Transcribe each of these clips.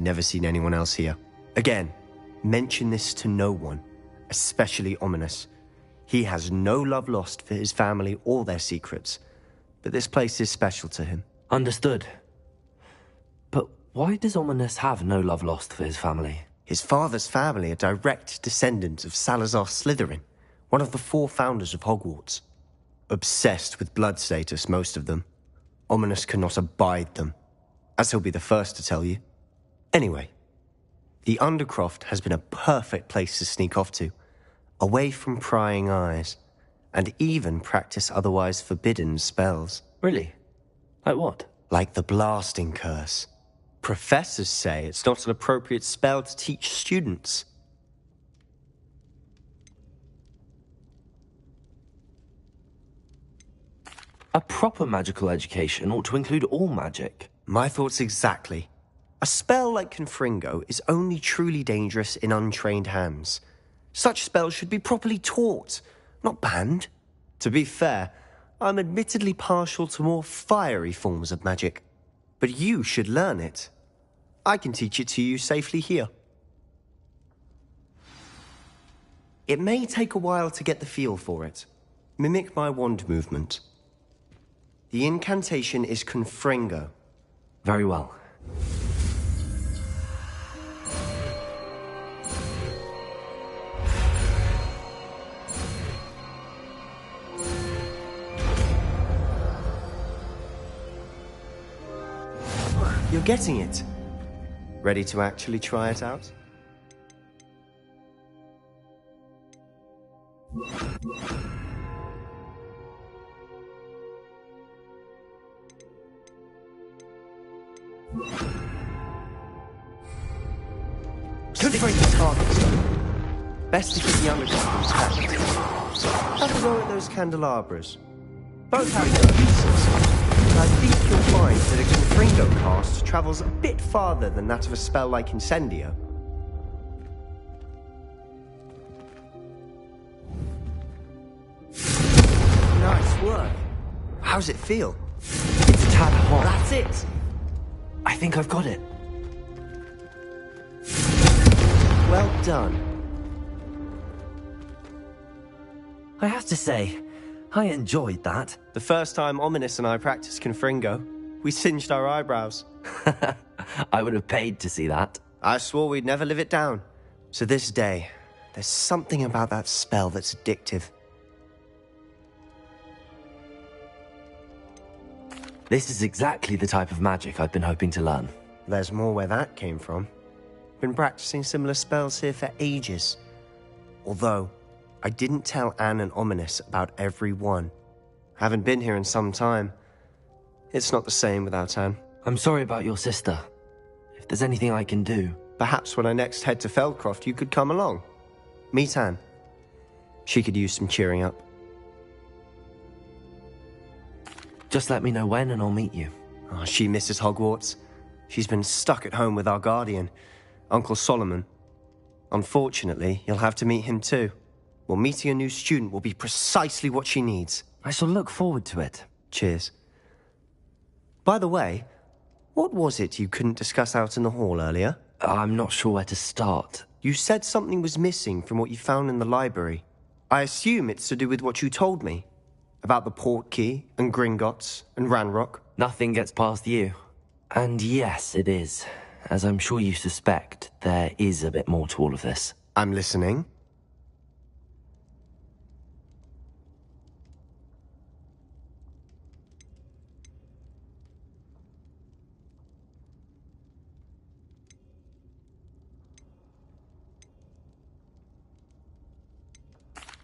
Never seen anyone else here. Again, mention this to no one, especially Ominous. He has no love lost for his family or their secrets, but this place is special to him. Understood. But why does Ominous have no love lost for his family? His father's family are direct descendants of Salazar Slytherin, one of the 4 founders of Hogwarts. Obsessed with blood status, most of them. Ominous cannot abide them, as he'll be the first to tell you. Anyway, the Undercroft has been a perfect place to sneak off to, away from prying eyes, and even practice otherwise forbidden spells. Really? Like what? Like the Blasting Curse. Professors say it's not an appropriate spell to teach students. A proper magical education ought to include all magic. My thoughts exactly. A spell like Confringo is only truly dangerous in untrained hands. Such spells should be properly taught, not banned. To be fair, I'm admittedly partial to more fiery forms of magic. But you should learn it. I can teach it to you safely here. It may take a while to get the feel for it. Mimic my wand movement. The incantation is Confringo. Very well. You're getting it. Ready to actually try it out? Good break the target. Best to keep the underground intact. Have a go at those candelabras. Both have their pieces. I think you'll find that a Confringo cast travels a bit farther than that of a spell like Incendio. Nice work. How's it feel? It's a tad hot. That's it. I think I've got it. Well done. I have to say, I enjoyed that. The first time Ominous and I practiced Confringo, we singed our eyebrows. I would have paid to see that. I swore we'd never live it down. So this day, there's something about that spell that's addictive. This is exactly the type of magic I've been hoping to learn. There's more where that came from. Been practicing similar spells here for ages. Although, I didn't tell Anne and Ominous about every one. Haven't been here in some time. It's not the same without Anne. I'm sorry about your sister. If there's anything I can do... Perhaps when I next head to Feldcroft, you could come along. Meet Anne. She could use some cheering up. Just let me know when and I'll meet you. Oh, she misses Hogwarts. She's been stuck at home with our guardian, Uncle Solomon. Unfortunately, you'll have to meet him too. Well, meeting a new student will be precisely what she needs. I shall look forward to it. Cheers. By the way, what was it you couldn't discuss out in the hall earlier? I'm not sure where to start. You said something was missing from what you found in the library. I assume it's to do with what you told me. About the Portkey, and Gringotts, and Ranrock. Nothing gets past you. And yes, it is. As I'm sure you suspect, there is a bit more to all of this. I'm listening.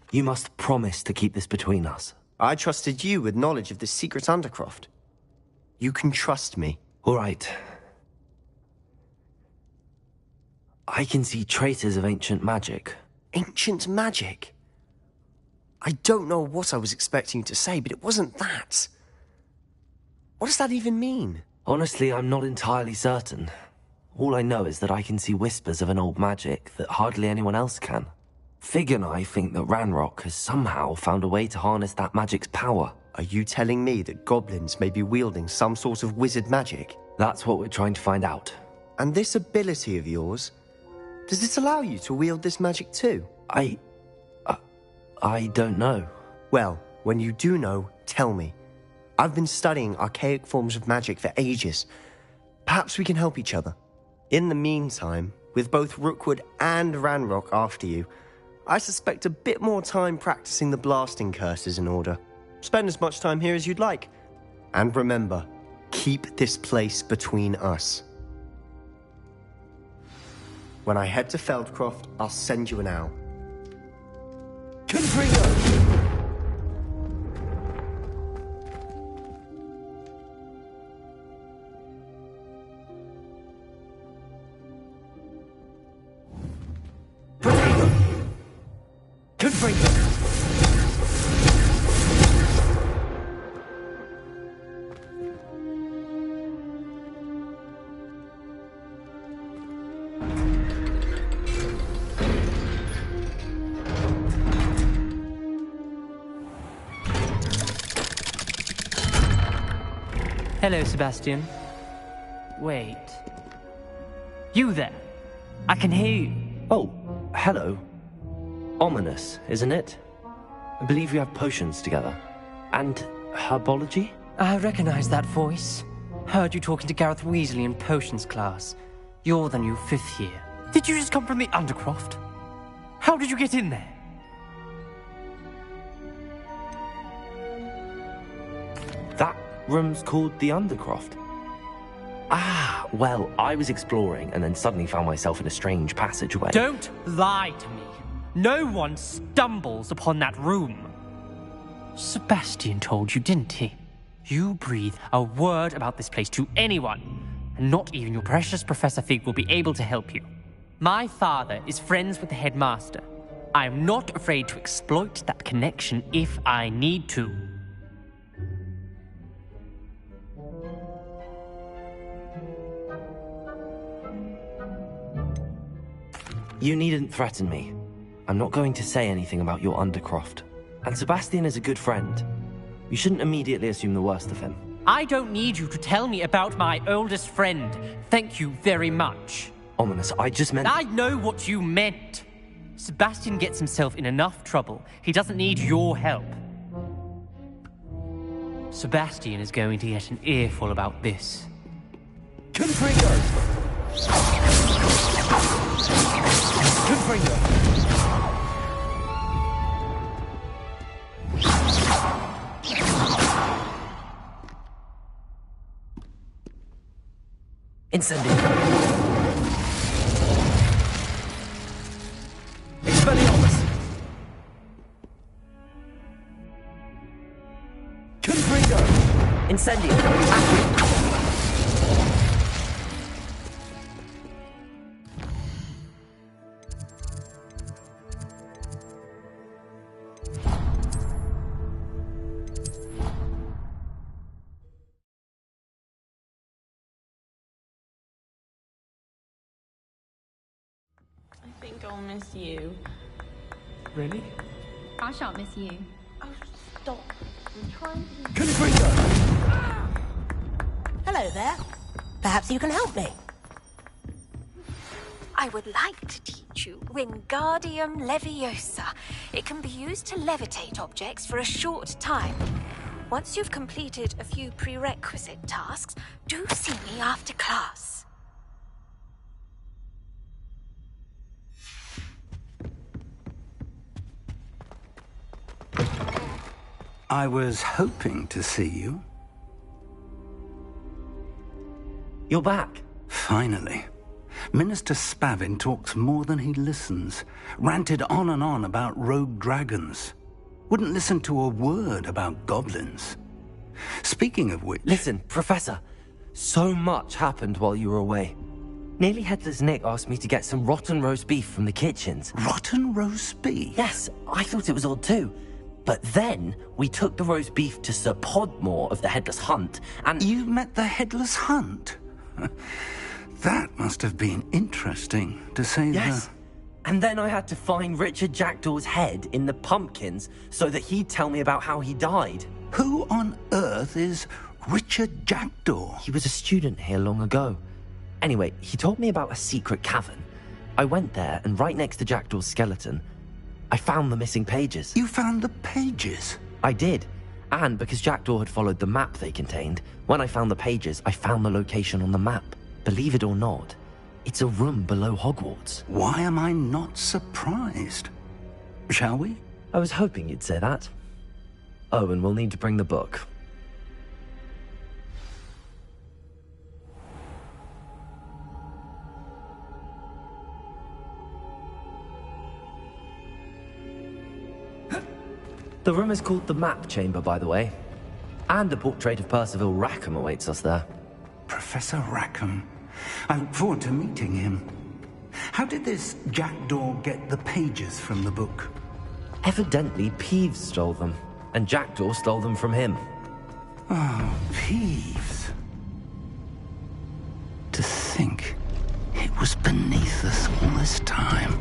You must promise to keep this between us. I trusted you with knowledge of the secret Undercroft. You can trust me. All right. I can see traces of ancient magic. Ancient magic? I don't know what I was expecting you to say, but it wasn't that. What does that even mean? Honestly, I'm not entirely certain. All I know is that I can see whispers of an old magic that hardly anyone else can. Fig and I think that Ranrock has somehow found a way to harness that magic's power. Are you telling me that goblins may be wielding some sort of wizard magic? That's what we're trying to find out. And this ability of yours, does it allow you to wield this magic too? I don't know. Well, when you do know, tell me. I've been studying archaic forms of magic for ages. Perhaps we can help each other. In the meantime, with both Rookwood and Ranrock after you, I suspect a bit more time practicing the blasting curse is in order. Spend as much time here as you'd like. And remember, keep this place between us. When I head to Feldcroft, I'll send you an owl. Confringo! Potato! Confringo! Hello, Sebastian. Wait. You there? I can hear you. Oh, hello. Ominous, isn't it? I believe we have potions together. And herbology? I recognize that voice. Heard you talking to Gareth Weasley in potions class. You're the new 5th year. Did you just come from the Undercroft? How did you get in there? That room's called the Undercroft. Ah, well, I was exploring and then suddenly found myself in a strange passageway. Don't lie to me. No one stumbles upon that room. Sebastian told you, didn't he? You breathe a word about this place to anyone, and not even your precious Professor Fig will be able to help you. My father is friends with the headmaster. I am not afraid to exploit that connection if I need to. You needn't threaten me. I'm not going to say anything about your Undercroft. And Sebastian is a good friend. You shouldn't immediately assume the worst of him. I don't need you to tell me about my oldest friend. Thank you very much. Ominous, I just meant... I know what you meant. Sebastian gets himself in enough trouble. He doesn't need your help. Sebastian is going to get an earful about this. Confringo! Confringo! Incendio! Expelliarmus! Confringo! Incendio! Accio! I think I'll miss you. Really? I shan't miss you. Oh, stop. I'm trying to... Confringo! Hello there. Perhaps you can help me. I would like to teach you Wingardium Leviosa. It can be used to levitate objects for a short time. Once you've completed a few prerequisite tasks, do see me after class. I was hoping to see you. You're back. Finally. Minister Spavin talks more than he listens. Ranted on and on about rogue dragons. Wouldn't listen to a word about goblins. Speaking of which... Listen, Professor. So much happened while you were away. Nearly Headless Nick asked me to get some rotten roast beef from the kitchens. Rotten roast beef? Yes, I thought it was odd too. But then we took the roast beef to Sir Podmore of the Headless Hunt, and... You met the Headless Hunt? That must have been interesting, to say Yes. And then I had to find Richard Jackdaw's head in the pumpkins so that he'd tell me about how he died. Who on earth is Richard Jackdaw? He was a student here long ago. Anyway, he told me about a secret cavern. I went there, and right next to Jackdaw's skeleton, I found the missing pages. You found the pages? I did. And because Jackdaw had followed the map they contained, when I found the pages, I found the location on the map. Believe it or not, it's a room below Hogwarts. Why am I not surprised? Shall we? I was hoping you'd say that. Oh, and we'll need to bring the book. The room is called the Map Chamber, by the way. And a portrait of Percival Rackham awaits us there. Professor Rackham. I look forward to meeting him. How did this Jackdaw get the pages from the book? Evidently, Peeves stole them, and Jackdaw stole them from him. Oh, Peeves. To think it was beneath us all this time.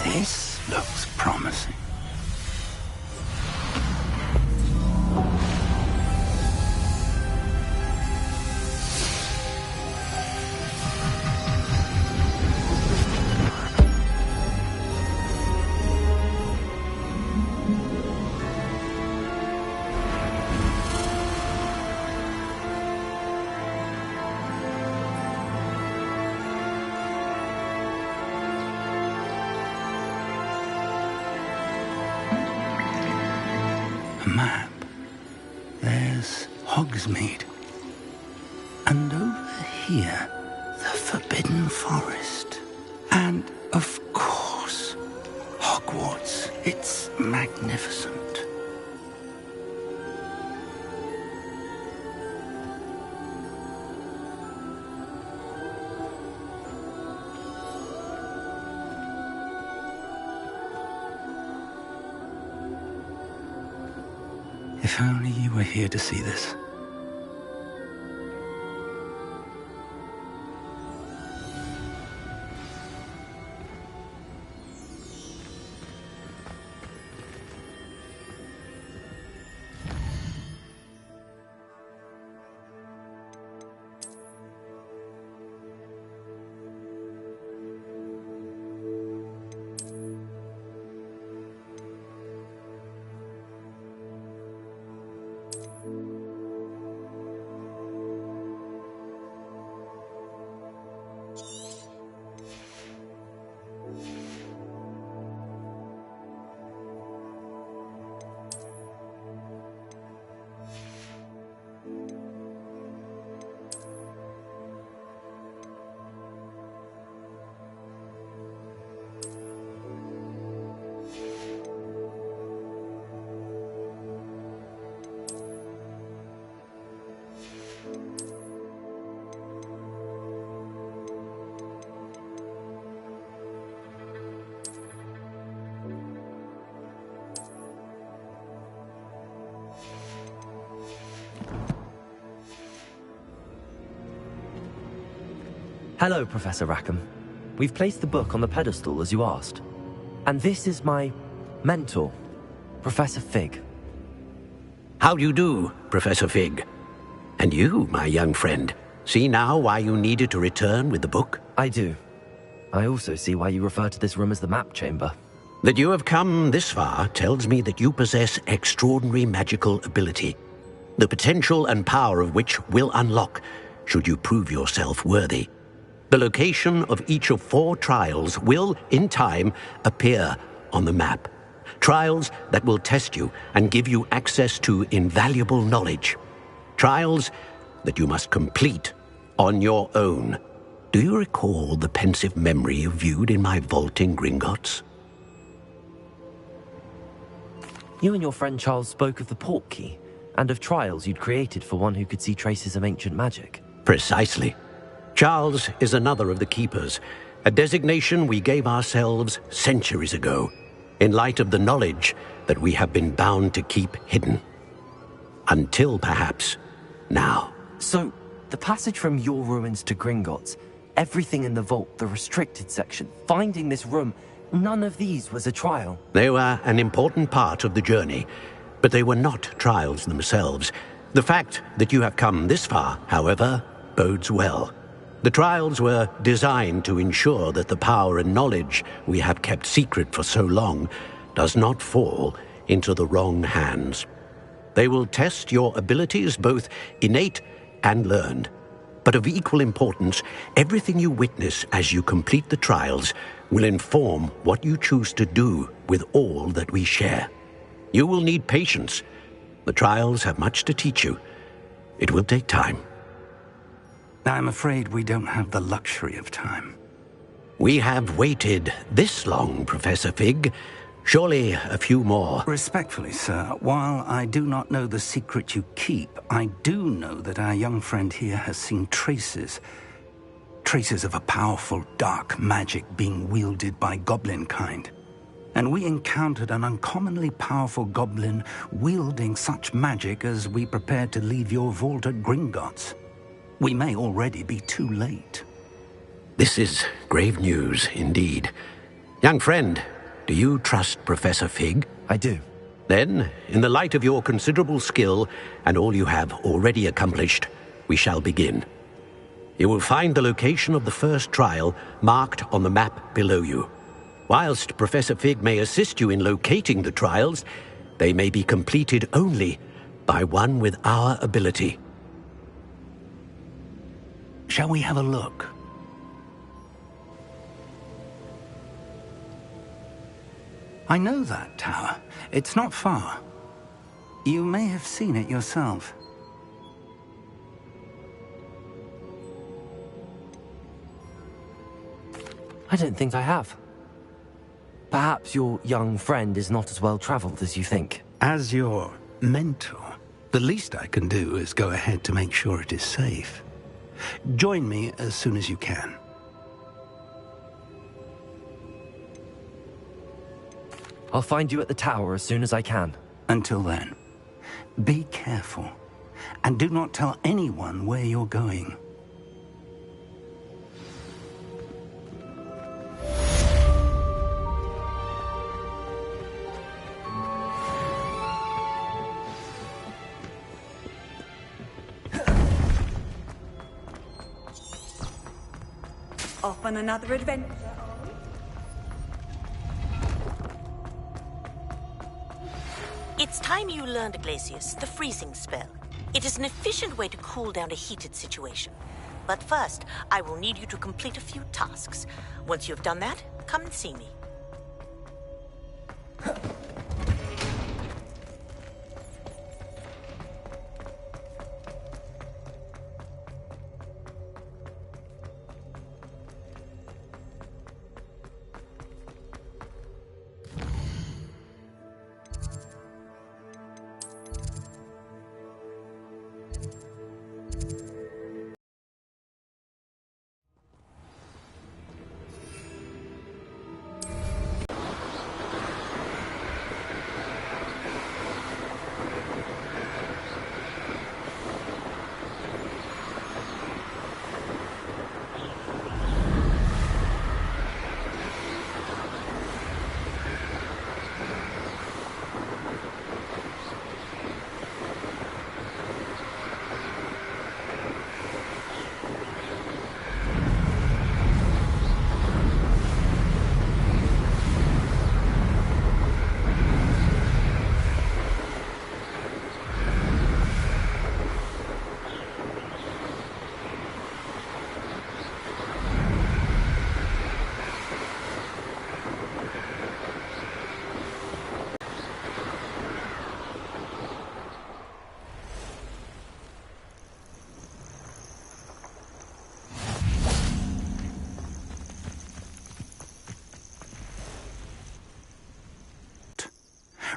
This looks promising. A map. There's Hogsmeade. And over here, the Forbidden Forest. And, of course, Hogwarts. It's magnificent. If only you were here to see this. Hello, Professor Rackham. We've placed the book on the pedestal as you asked. And this is my mentor, Professor Fig. How do you do, Professor Fig? And you, my young friend, see now why you needed to return with the book? I do. I also see why you refer to this room as the Map Chamber. That you have come this far tells me that you possess extraordinary magical ability, the potential and power of which will unlock should you prove yourself worthy. The location of each of 4 trials will, in time, appear on the map. Trials that will test you and give you access to invaluable knowledge. Trials that you must complete on your own. Do you recall the pensive memory you viewed in my vault in Gringotts? You and your friend Charles spoke of the Portkey, and of trials you'd created for one who could see traces of ancient magic. Precisely. Charles is another of the Keepers, a designation we gave ourselves centuries ago, in light of the knowledge that we have been bound to keep hidden. Until, perhaps, now. So, the passage from your ruins to Gringotts, everything in the vault, the restricted section, finding this room, none of these was a trial. They were an important part of the journey, but they were not trials themselves. The fact that you have come this far, however, bodes well. The trials were designed to ensure that the power and knowledge we have kept secret for so long does not fall into the wrong hands. They will test your abilities, both innate and learned. But of equal importance, everything you witness as you complete the trials will inform what you choose to do with all that we share. You will need patience. The trials have much to teach you. It will take time. I'm afraid we don't have the luxury of time. We have waited this long, Professor Fig. Surely a few more. Respectfully, sir, while I do not know the secret you keep, I do know that our young friend here has seen traces of a powerful dark magic being wielded by goblin kind. And we encountered an uncommonly powerful goblin wielding such magic as we prepared to leave your vault at Gringotts. We may already be too late. This is grave news indeed. Young friend, do you trust Professor Fig? I do. Then, in the light of your considerable skill and all you have already accomplished, we shall begin. You will find the location of the first trial marked on the map below you. Whilst Professor Fig may assist you in locating the trials, they may be completed only by one with our ability. Shall we have a look? I know that tower. It's not far. You may have seen it yourself. I don't think I have. Perhaps your young friend is not as well traveled as you think. As your mentor, the least I can do is go ahead to make sure it is safe. Join me as soon as you can. I'll find you at the tower as soon as I can. Until then, be careful, and do not tell anyone where you're going. Off on another adventure. It's time you learned, Glacius, the freezing spell. It is an efficient way to cool down a heated situation. But first, I will need you to complete a few tasks. Once you have done that, come and see me.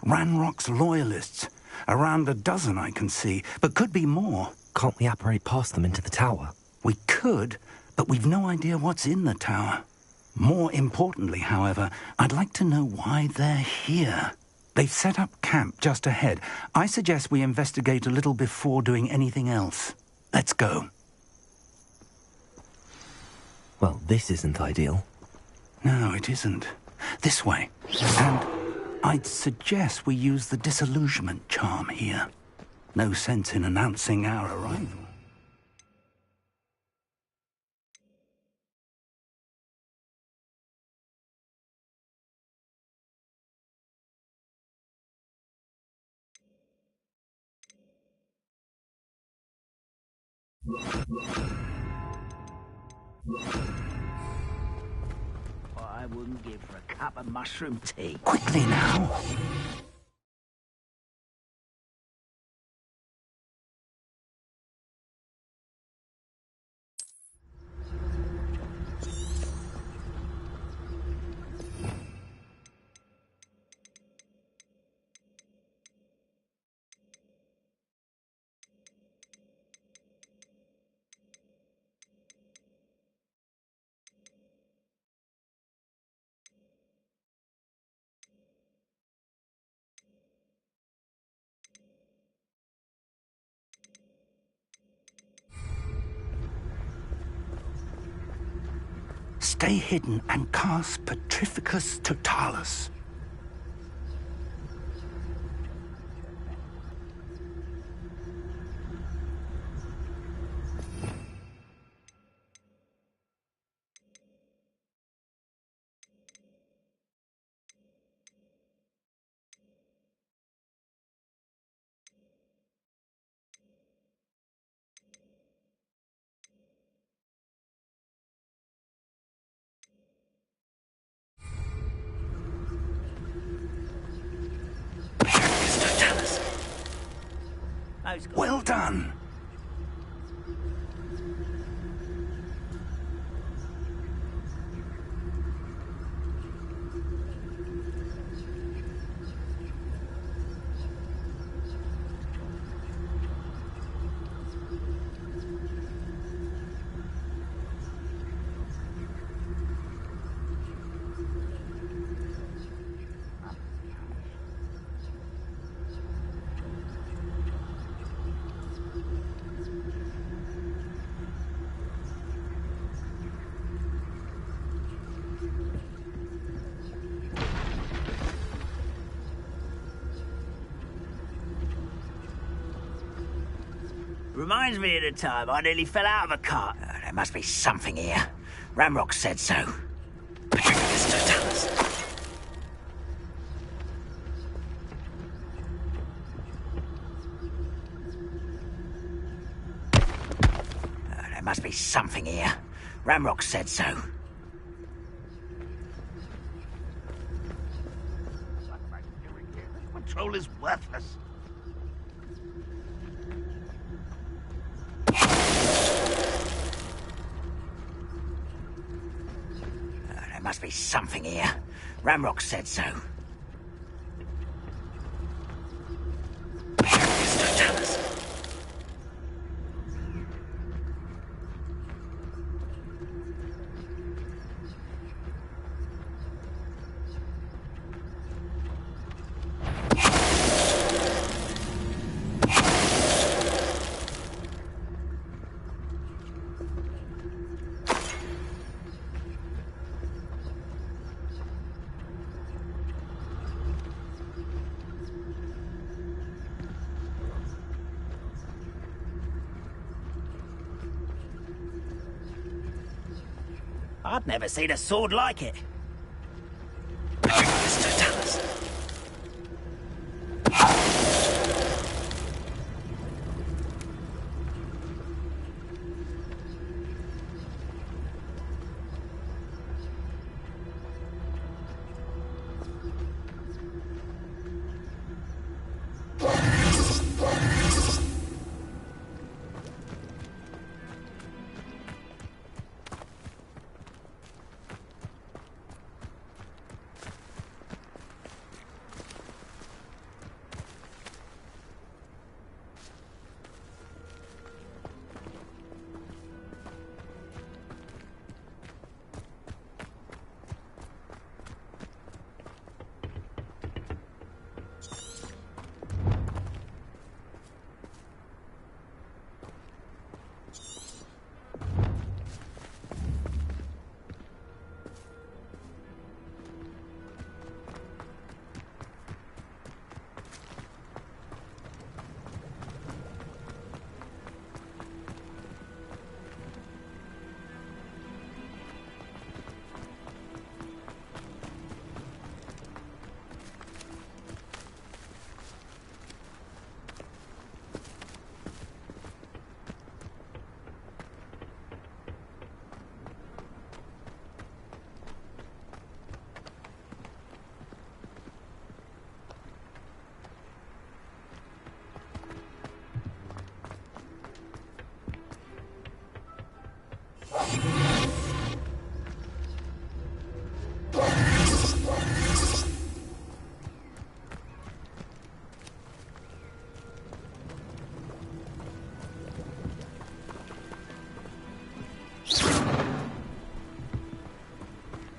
Ranrock's loyalists. Around a dozen I can see, but could be more. Can't we apparate past them into the tower? We could, but we've no idea what's in the tower. More importantly, however, I'd like to know why they're here. They've set up camp just ahead. I suggest we investigate a little before doing anything else. Let's go. Well, this isn't ideal. No, it isn't. This way. And I'd suggest we use the disillusionment charm here. No sense in announcing our arrival. I wouldn't give for a cup of mushroom tea. Quickly now. Stay hidden and cast Petrificus Totalis. Well done. Reminds me of the time I nearly fell out of a cart. There must be something here. Ramrock said so. Petrificus Totalis. There must be something here. Ramrock said so. Control is worthless. There must be something here. Ramrock said so. Petrificus Totalis. I've never seen a sword like it. Petrificus Totalis.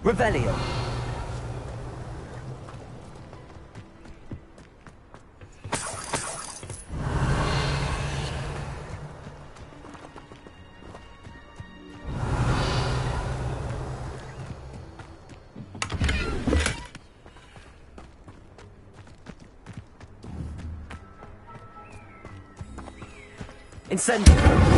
Revelio. Incendio.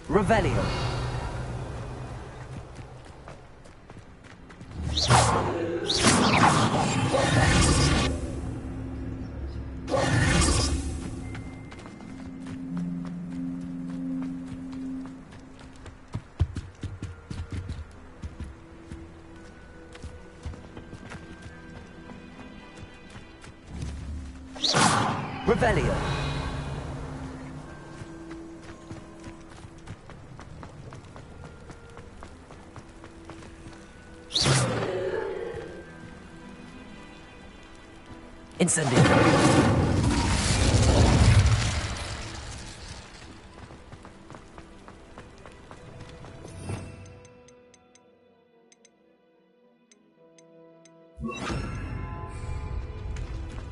Revelio. Revelio. Incendio.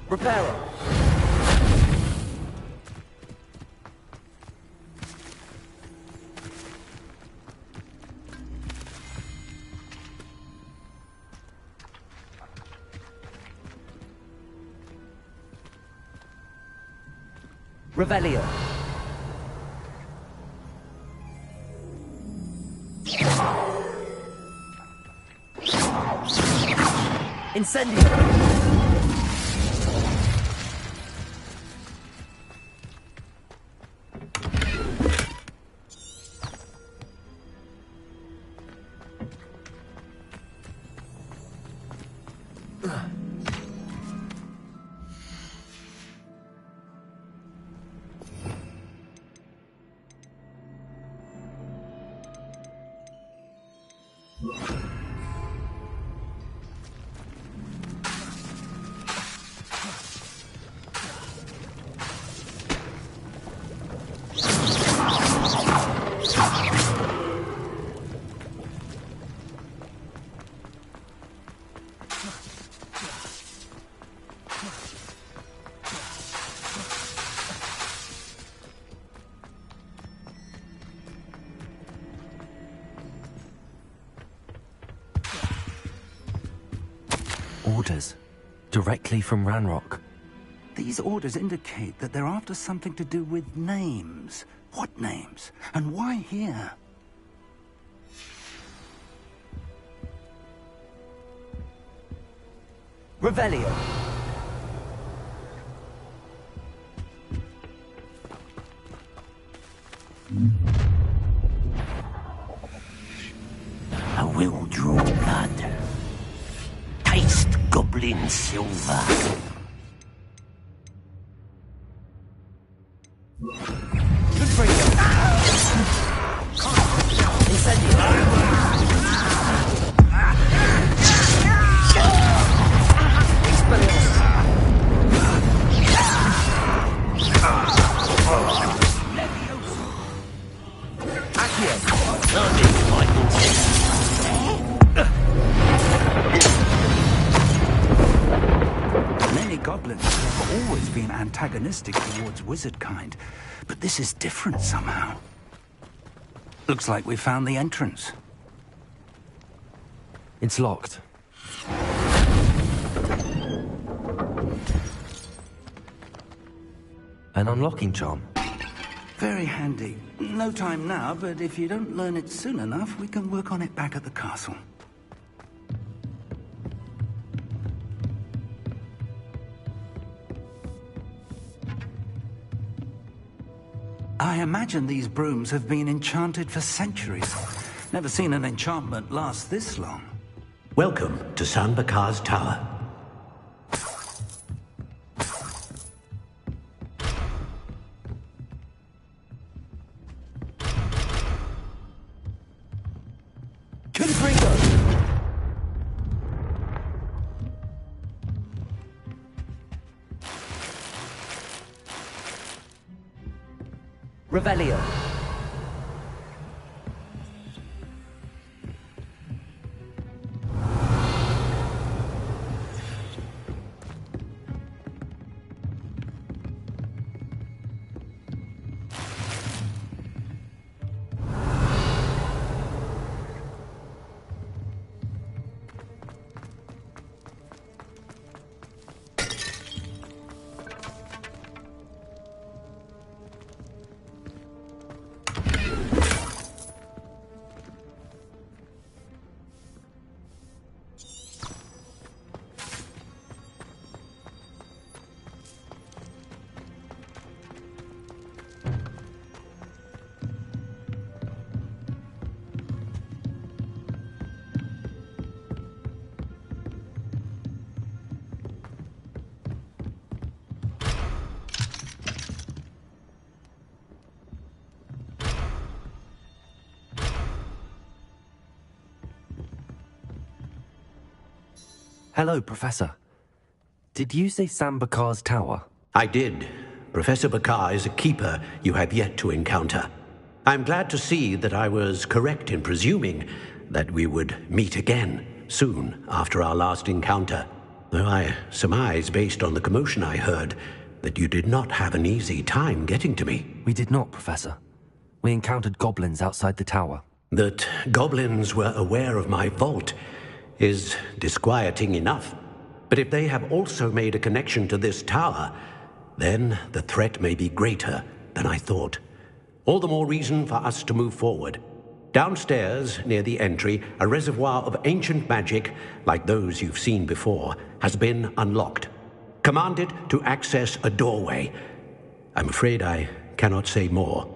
Reparo. Revelio. Incendio. Orders. Directly from Ranrock. These orders indicate that they're after something to do with names. What names? And why here? Revelio. I will draw blood. Taste goblin silver. Many goblins have always been antagonistic towards wizard kind, but this is different somehow. Looks like we found the entrance. It's locked. An unlocking charm. Very handy. No time now, but if you don't learn it soon enough, we can work on it back at the castle. I imagine these brooms have been enchanted for centuries. Never seen an enchantment last this long. Welcome to San Bakar's Tower. Revelio. Hello, Professor. Did you say Sam Bakar's tower? I did. Professor Bakar is a keeper you have yet to encounter. I'm glad to see that I was correct in presuming that we would meet again soon after our last encounter. Though I surmise, based on the commotion I heard, that you did not have an easy time getting to me. We did not, Professor. We encountered goblins outside the tower. That goblins were aware of my vault is disquieting enough. But if they have also made a connection to this tower, then the threat may be greater than I thought. All the more reason for us to move forward. Downstairs, near the entry, a reservoir of ancient magic, like those you've seen before, has been unlocked. Command it to access a doorway. I'm afraid I cannot say more.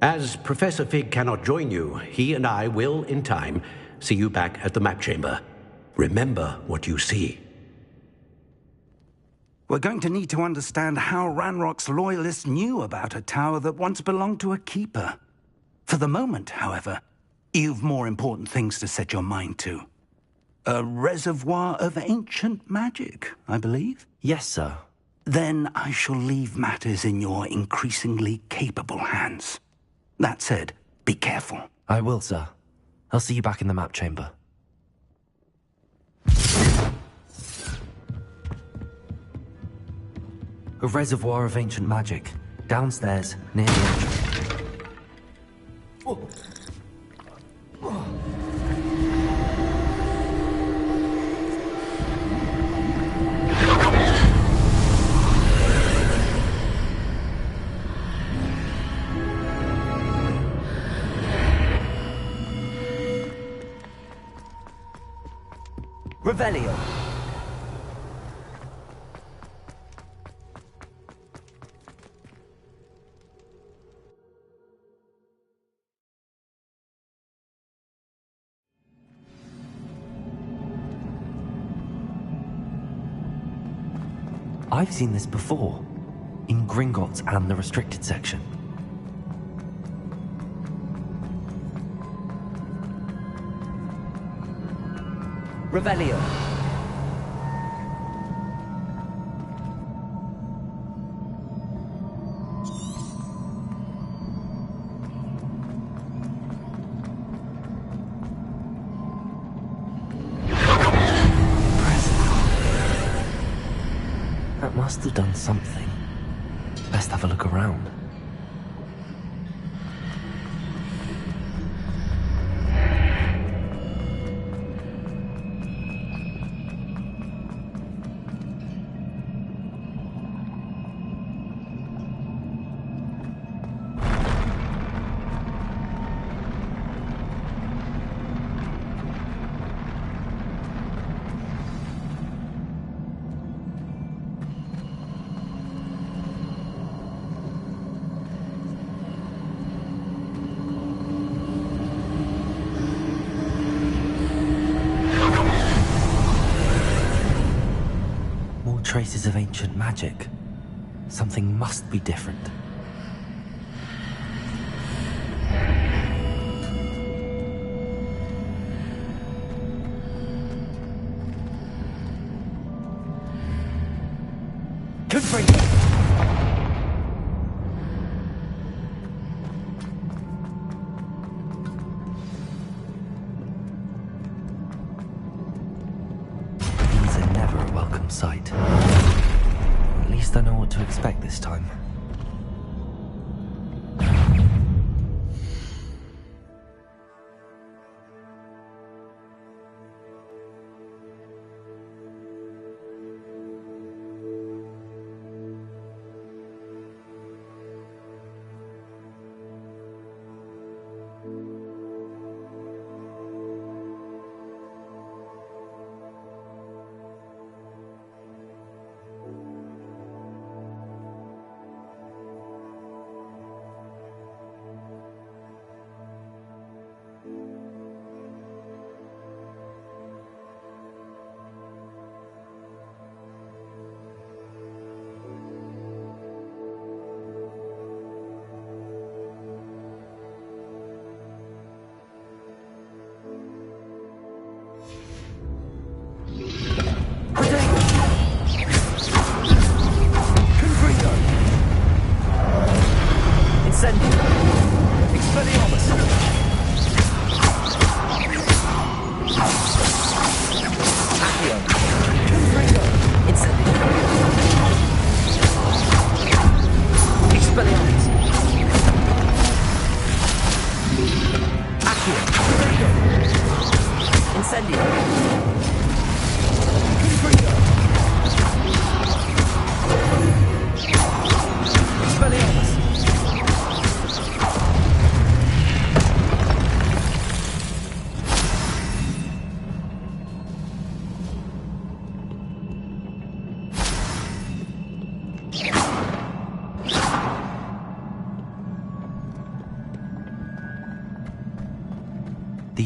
As Professor Fig cannot join you, he and I will, in time, see you back at the map chamber. Remember what you see. We're going to need to understand how Ranrock's loyalists knew about a tower that once belonged to a keeper. For the moment, however, you've more important things to set your mind to. A reservoir of ancient magic, I believe? Yes, sir. Then I shall leave matters in your increasingly capable hands. That said, be careful. I will, sir. I'll see you back in the map chamber. A reservoir of ancient magic. Downstairs, near the entrance. Revelio. I've seen this before, in Gringotts and the restricted section. Revelio. That must have done something. Best have a look around. Traces of ancient magic. Something must be different. Confront. These are never a welcome sight. At least I know what to expect this time.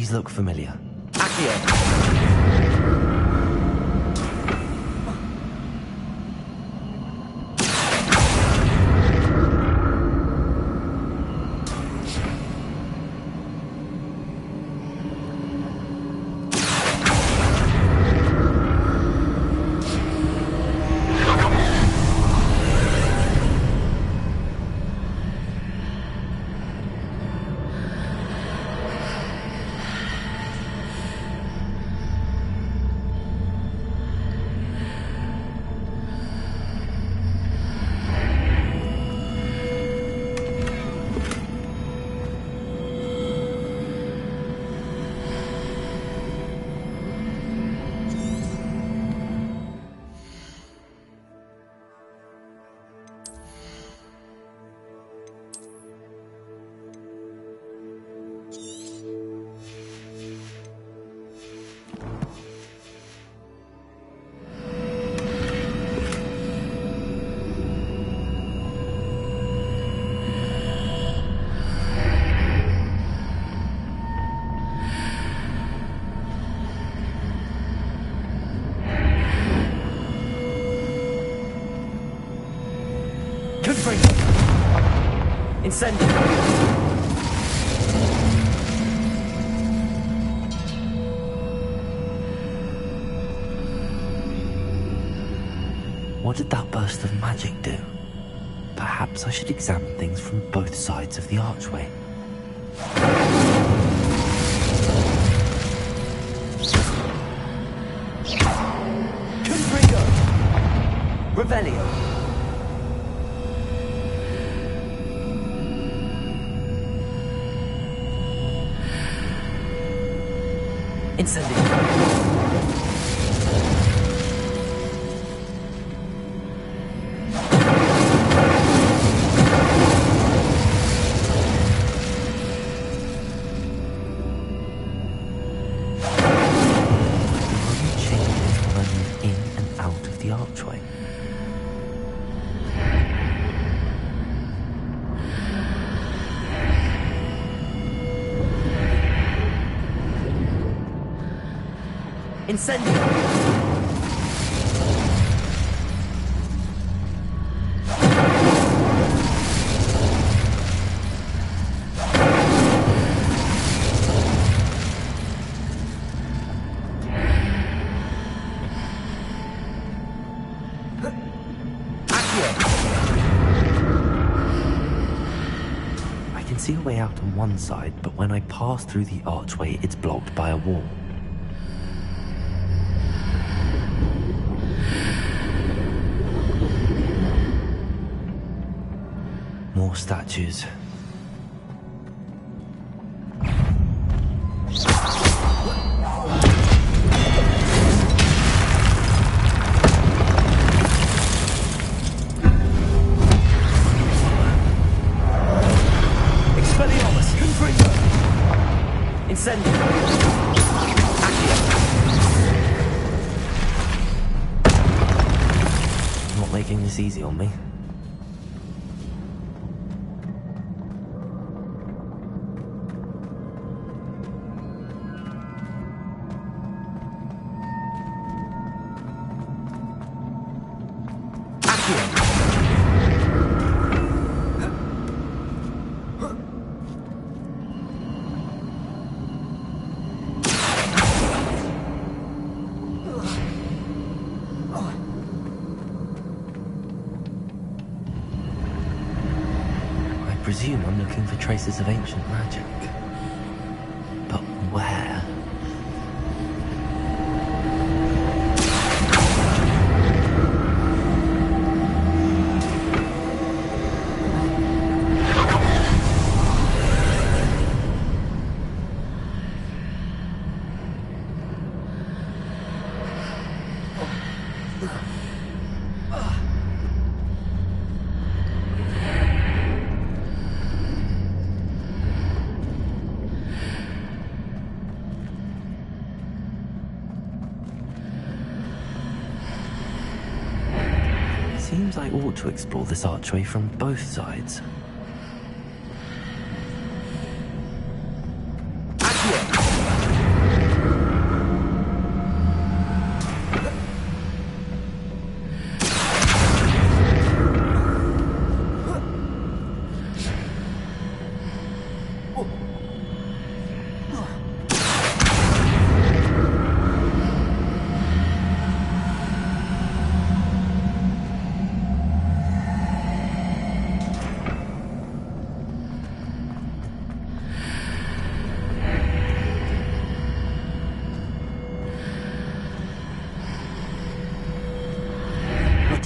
These look familiar. Accio! Incendio! What did that burst of magic do? Perhaps I should examine things from both sides of the archway. Confringo! Revelio! Incendio! Changes when I move in and out of the archway. Incendio! I can see a way out on one side, but when I pass through the archway, it's blocked by a wall. More statues. Expelliarmus! Confringo! Incendio! Accio! Not making this easy on me. I presume I'm looking for traces of ancient magic. But where? Seems I ought to explore this archway from both sides. Accio!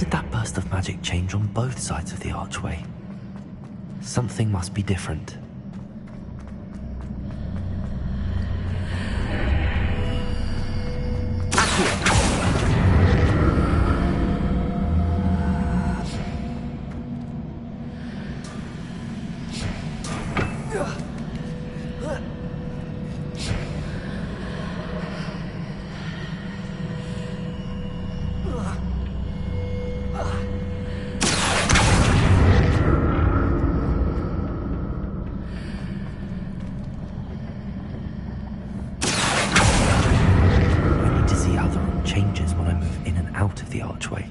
did that burst of magic change on both sides of the archway? Something must be different. Changes when I move in and out of the archway.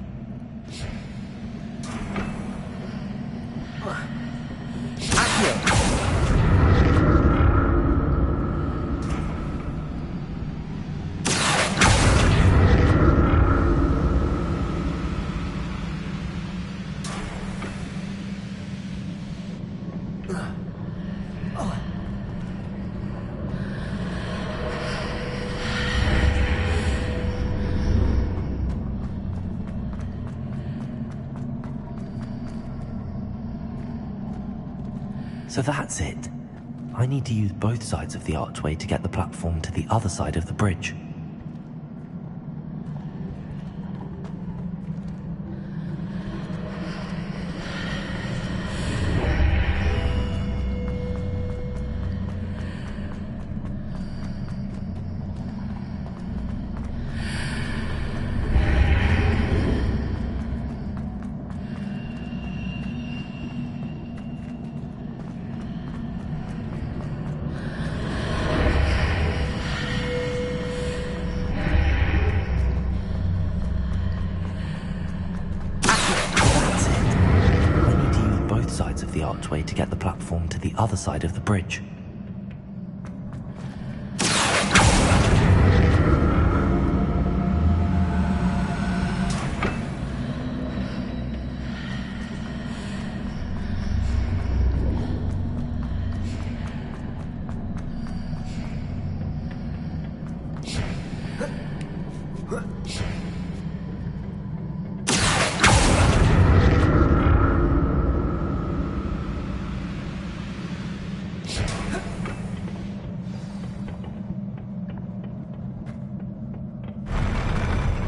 So that's it. I need to use both sides of the archway to get the platform to the other side of the bridge. Sides of the archway to get the platform to the other side of the bridge.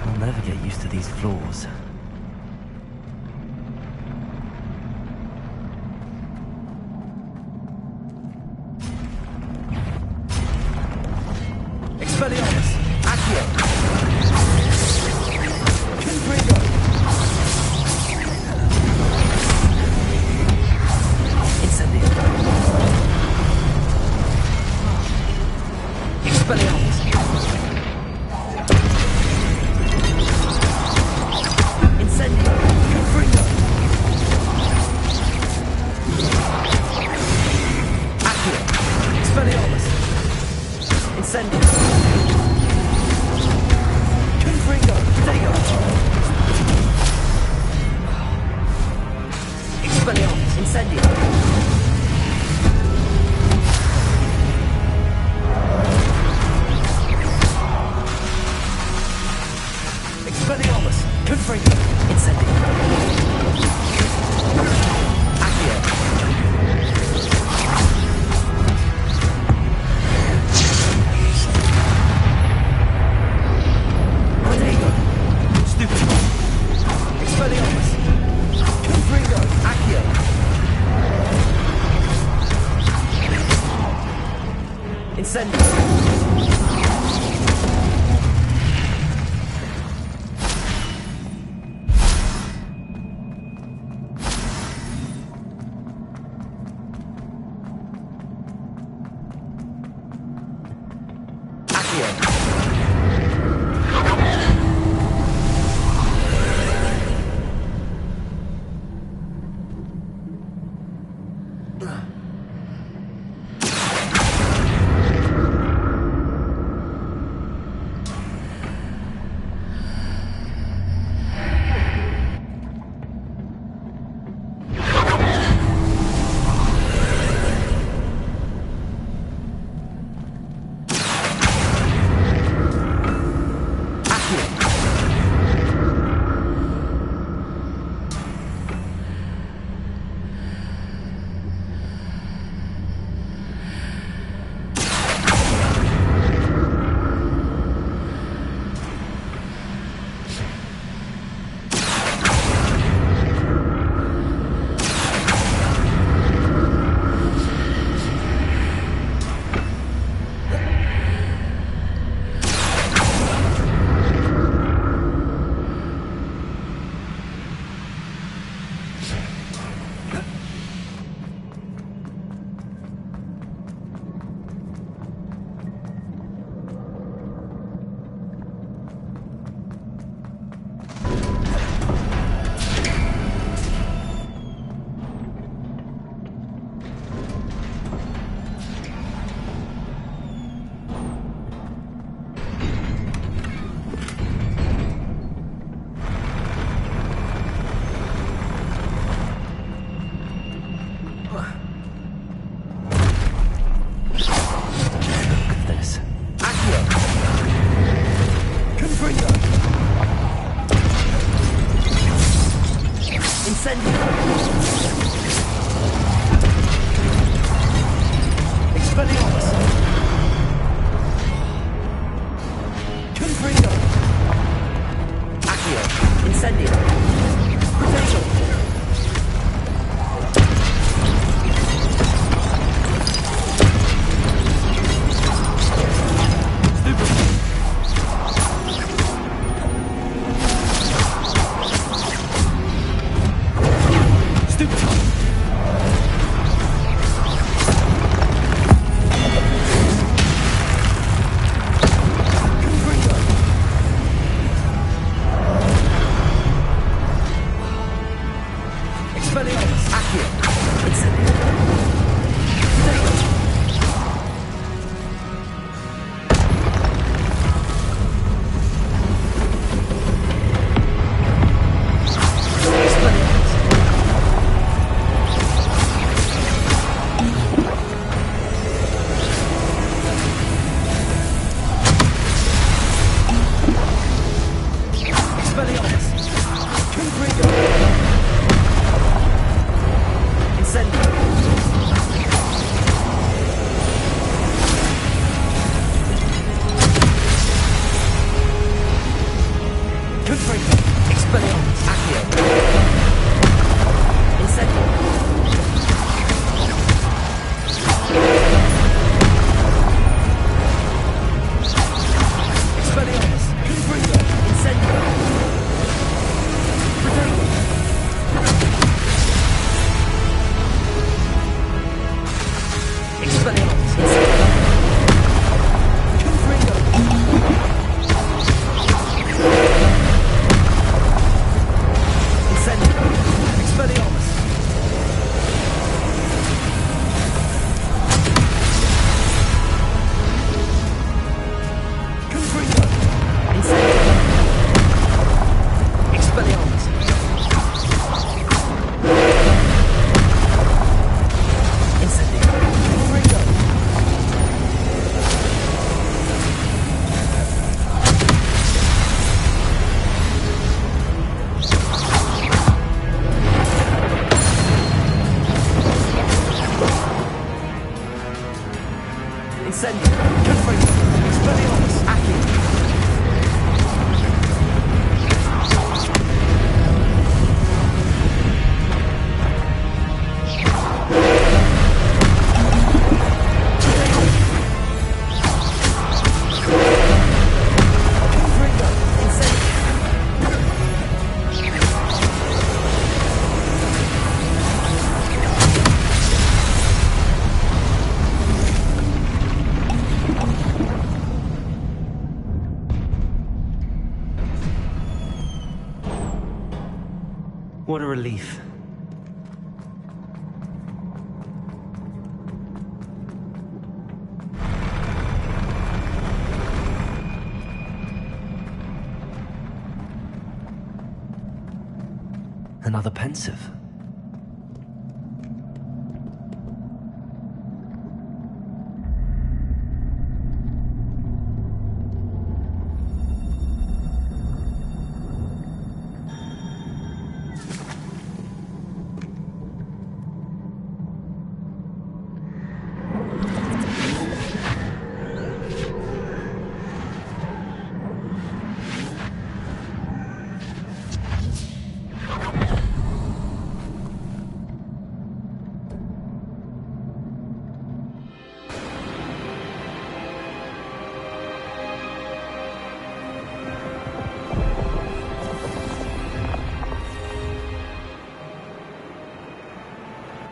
I'll never get used to these floors. Expelliarmus! Accio! Confringo! Incendio! Expelliarmus! Incendio! Confringo! Accio! Expelliarmus! Incendio! Confringo! Dego! Expelliarmus! Incendio! Expelliarmus! Confringo! Incendio! Accio! Dego! Stupid! Expelliarmus! Confringo! Accio! Incendio! Incendio! Expelliarmus! Confringo! Accio! Incendio! Potato! What a relief. Another pensive.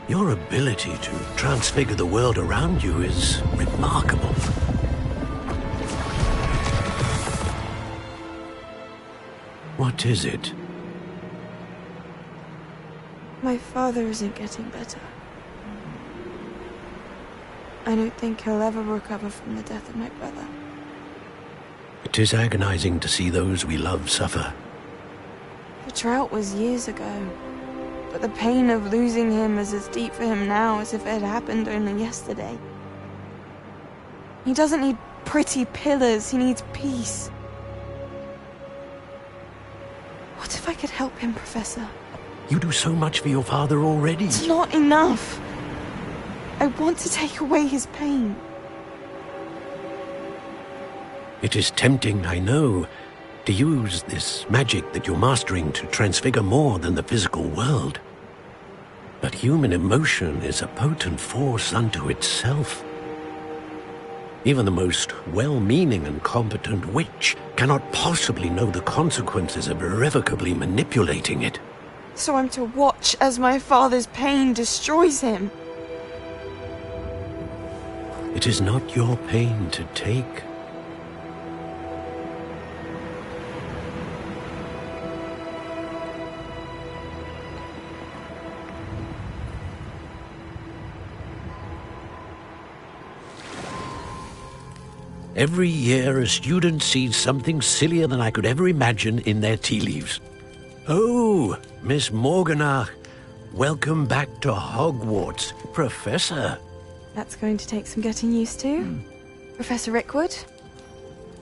Your ability to transfigure the world around you is remarkable. What is it? My father isn't getting better. I don't think he'll ever recover from the death of my brother. It is agonizing to see those we love suffer. The drought was years ago, but the pain of losing him is as deep for him now as if it had happened only yesterday. He doesn't need pretty pillars, he needs peace. What if I could help him, Professor? You do so much for your father already. It's not enough. I want to take away his pain. It is tempting, I know, to use this magic that you're mastering to transfigure more than the physical world. But human emotion is a potent force unto itself. Even the most well-meaning and competent witch cannot possibly know the consequences of irrevocably manipulating it. So I'm to watch as my father's pain destroys him. It is not your pain to take. Every year, a student sees something sillier than I could ever imagine in their tea leaves. Oh, Miss Morganach, welcome back to Hogwarts, Professor. That's going to take some getting used to. Professor Rickwood?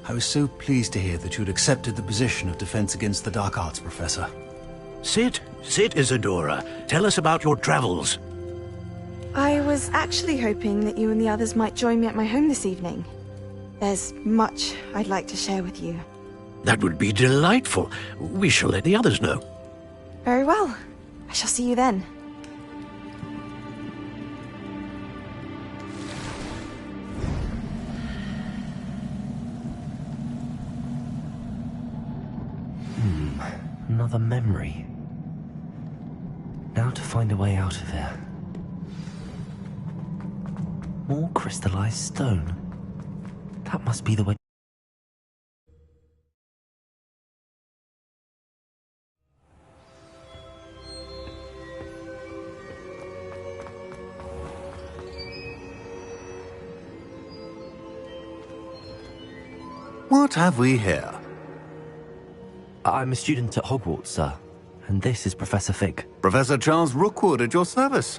I was so pleased to hear that you'd accepted the position of Defense Against the Dark Arts, Professor. Sit, Isadora. Tell us about your travels. I was actually hoping that you and the others might join me at my home this evening. There's much I'd like to share with you. That would be delightful. We shall let the others know. Very well. I shall see you then. Another memory. Now to find a way out of here. More crystallized stone. That must be the way. What have we here? I'm a student at Hogwarts, sir. And this is Professor Fig. Professor Charles Rookwood at your service.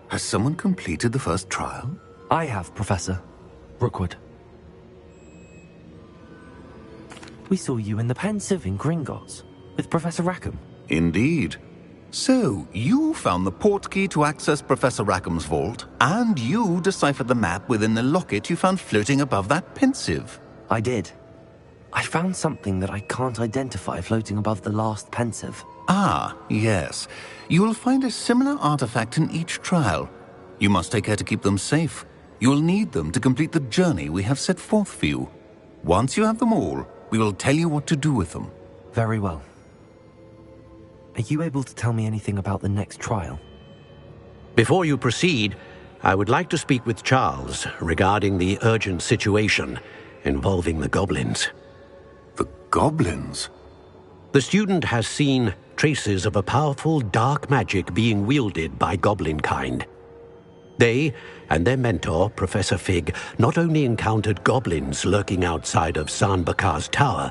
Has someone completed the first trial? I have, Professor Rookwood. We saw you in the Pensive in Gringotts with Professor Rackham. Indeed. So, you found the portkey to access Professor Rackham's vault, and you deciphered the map within the locket you found floating above that Pensive. I did. I found something that I can't identify floating above the last Pensive. Ah, yes. You will find a similar artifact in each trial. You must take care to keep them safe. You will need them to complete the journey we have set forth for you. Once you have them all, we will tell you what to do with them. Very well. Are you able to tell me anything about the next trial? Before you proceed, I would like to speak with Charles regarding the urgent situation involving the goblins. The goblins? The student has seen traces of a powerful dark magic being wielded by goblin kind. They and their mentor, Professor Fig, not only encountered goblins lurking outside of San Bakar's tower,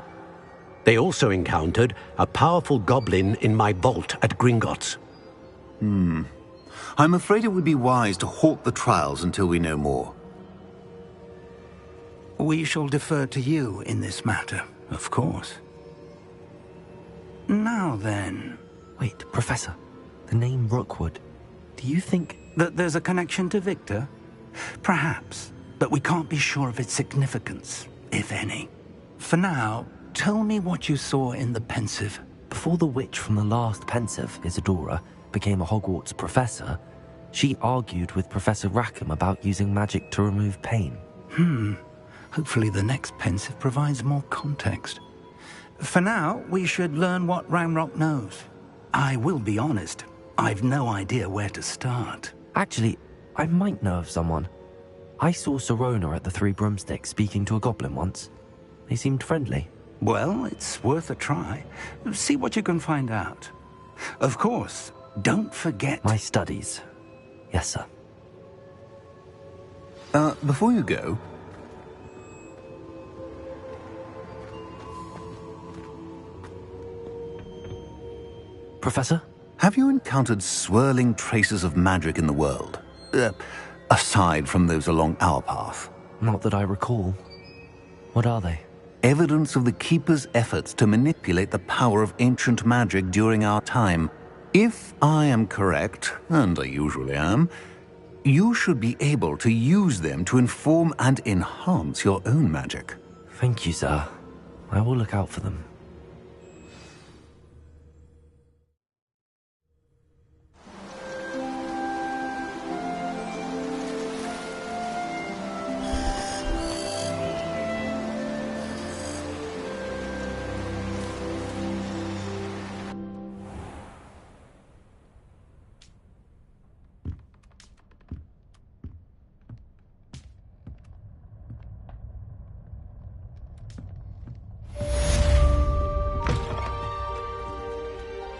they also encountered a powerful goblin in my vault at Gringotts. I'm afraid it would be wise to halt the trials until we know more. We shall defer to you in this matter, of course. Now then... Wait, Professor. The name Rookwood. Do you think... that there's a connection to Victor? Perhaps, but we can't be sure of its significance, if any. For now, tell me what you saw in the Pensive. Before the witch from the last Pensive, Isadora, became a Hogwarts professor, she argued with Professor Rackham about using magic to remove pain. Hopefully the next Pensive provides more context. For now, we should learn what Ranrock knows. I will be honest, I've no idea where to start. Actually, I might know of someone. I saw Sirona at the Three Broomsticks speaking to a goblin once. They seemed friendly. Well, it's worth a try. See what you can find out. Of course, don't forget... My studies. Yes, sir. Before you go... Professor? Have you encountered swirling traces of magic in the world? Aside from those along our path? Not that I recall. What are they? Evidence of the Keeper's efforts to manipulate the power of ancient magic during our time. If I am correct, and I usually am, you should be able to use them to inform and enhance your own magic. Thank you, sir. I will look out for them.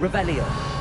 Revelio.